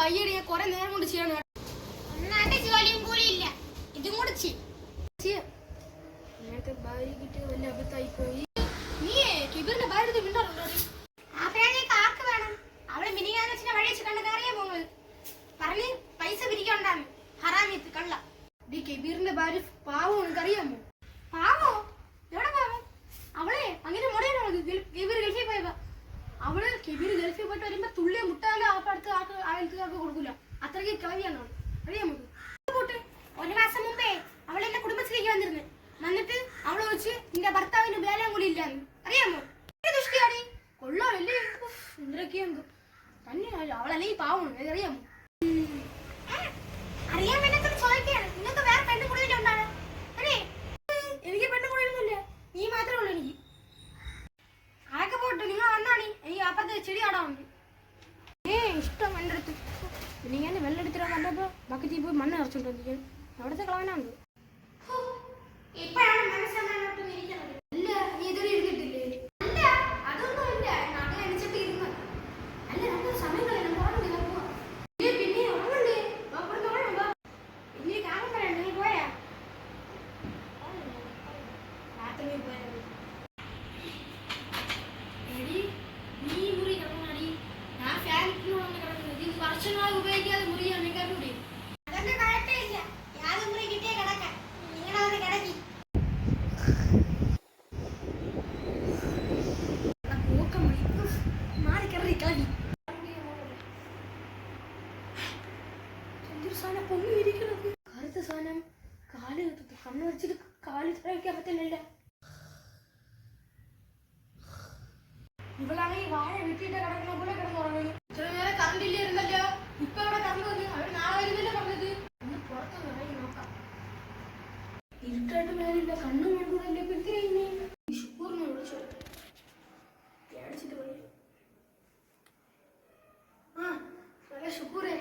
കയ്യടി ഞാൻ കുറെ നേരം കൊണ്ട് ചെയ്യണം. ജോലിയും കൂലിയില്ല, ഇതും കൂടെ നേരത്തെ ഭാര്യ കിട്ടിയ വലിയ അബദ്ധമായി പോയി. നീ കിബിറിന്റെ ഭാര്യ മിണ്ടാറുണ്ടോ? ആർക്ക് വേണം? അവളെ മിനിയാനച്ചിനെ വഴി വെച്ച് കണ്ടത് അറിയാൻ പോകുന്നത് പറഞ്ഞ് പൈസ പിരിക്കണ്ടാന്ന് ഹറാമിത്ത് കള്ള. ഈ കബീറിന്റെ ഭാര്യ പാവം എനിക്കറിയാമോ? പാവോ? എവിടെ പാവം? അവളെ അങ്ങനെ മുടയാണോ? കബീർ ഗൾഫിൽ പോയപ്പോ അവള് കബീർ ഗൾഫിൽ പോയിട്ട് വരുമ്പോ തുള്ളിയ മുട്ടാലും അടുത്ത് അയൽക്കാർക്ക് കൊടുക്കൂല. അത്രയ്ക്ക് കളവിയാണ് അവൾ. അറിയാമോ? ഒരു മാസം മുമ്പേ അവൾ എന്റെ കുടുംബത്തിലേക്ക് വന്നിരുന്നു. വന്നിട്ട് അവളെ വെച്ച് നിന്റെ ഭർത്താവിന് വേലാൻ കൂടി ഇല്ലാന്ന് അറിയാമോ? ദുഷ്ടിയാടി കൊള്ളാമല്ലേ? എന്തൊക്കെയാണ് തന്നെ അവളല്ലെങ്കിൽ പാവമാണ്. അറിയാമോ? അറിയാൻ വേണ്ടത് ചോദിക്കുകയാണ്. നിങ്ങൾക്ക് വേറെ പെണ്ണ് കൂടുതൽ ഉണ്ടാണ്? എനിക്ക് പെണ്ണ് കൂടുതലൊന്നുമില്ല, നീ മാത്രമേ ഉള്ളൂ. എനിക്ക് അതൊക്കെ പോട്ടെ, നിങ്ങൾ വന്നാണി എനിക്ക് അപ്പുറത്ത് ചെടി ആടാറുണ്ട്. ഇഷ്ടം എൻ്റെ അടുത്ത്. പിന്നെ ഞാൻ വെള്ളം എടുത്തിട്ട് കണ്ടപ്പോ ബക്കറ്റിൽ പോയി മണ്ണ് നിറച്ചോണ്ടിരിക്കാൻ അവിടുത്തെ കളവനാണ്. ഇപ്പോഴാണ് മനസ്സമാനോട്ട് ഇരിക്കുന്നത്. അല്ല, നീ ഇതുവരെ ഇരുന്നിട്ടില്ലേ? അല്ല, അതൊന്നും ഇല്ല. നാട്ടിൽ അടിച്ചിട്ട് ഇരുന്നു. അല്ല, നമുക്ക് സമയം കളയണം. പോകണമെങ്കിൽ പോവാം. പിന്നെ ഉറങ്ങണ്ടേ? ഇനി കാണാൻ പറയണ്ട. നീ പോയാ രാത്രി പോയാ നീ മുറി കിടന്നാടി. ഞാൻ ഫാനിലൂടെ കിടക്കുന്നത്. ഇത് വർഷങ്ങളായി ഉപയോഗിക്കാതെ മുറിയാണ് കേട്ടൂടി. അതൊന്നും കുഴപ്പമില്ല. യാതൊരു മുറി കിട്ടിയ കിടക്കാൻ നിങ്ങളവിടെ കിടക്കി. മാറി കയറി കളി. എന്തൊരു സാധനം പൊങ്ങിയിരിക്കുന്നത്. കറുത്ത സാധനം. കാല് കണ്ണ് വെച്ചിട്ട് കാല് വയ്ക്കാൻ പറ്റില്ലല്ലേ? ഇവളാണെങ്കിൽ വാഴ വെട്ടിയിട്ട് കിടക്കുന്ന പോലെ കിടന്നുറങ്ങുന്നു. ഇത്ര നേരം കറണ്ട് ഇല്ലായിരുന്നല്ലോ, ഇപ്പൊ അവിടെ കറണ്ട് വന്നു. അവർ നാളെ വരുന്നില്ല പറഞ്ഞത്. ഒന്ന് പുറത്ത് ഇറങ്ങി നോക്കാം. ഇരുട്ടായിട്ട് മേലില്ല, കണ്ണും കണ്ടുകൂടല്ലേ. പിന്നെ ഷുക്കൂറിനെ വിളിച്ചു പേടിച്ചിട്ട് പോയി. ഷുക്കൂറേ,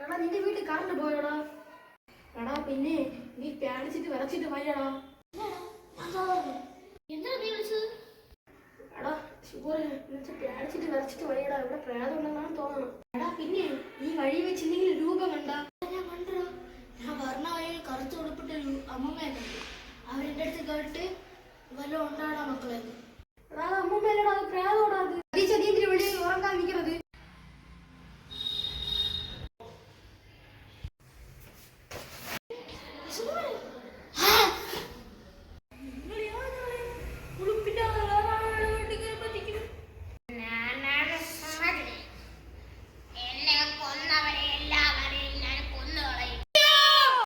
എടാ നിന്റെ വീട്ടിൽ കറണ്ട് പോയടാ. എടാ പിന്നെ നീ പേടിച്ചിട്ട് വിറച്ചിട്ട് പോയടാ. എന്താ നീ വിളിച്ചത്? എടാ ഷുക്കൂറെ, പേടിച്ചിട്ട് വിറച്ചിട്ട് പോയടാ. ഇവിടെ പ്രേതം ഉണ്ടെന്നാണ് തോന്നണം. എടാ പിന്നെ നീ വഴി വെച്ച് എന്തെങ്കിലും രൂപം കണ്ടാ? ഞാൻ കണ്ടോ, ഞാൻ പറഞ്ഞ വഴി കറുത്ത് ഉടുപ്പിട്ടൊരു അമ്മമ്മേനെ അവരെന്റെ അടുത്ത് കേട്ട് വല്ലതും ഉണ്ടാടാ മക്കളെ. എടാ അത് അമ്മൂമ്മേലടാ, അത് പ്രേതോടാ.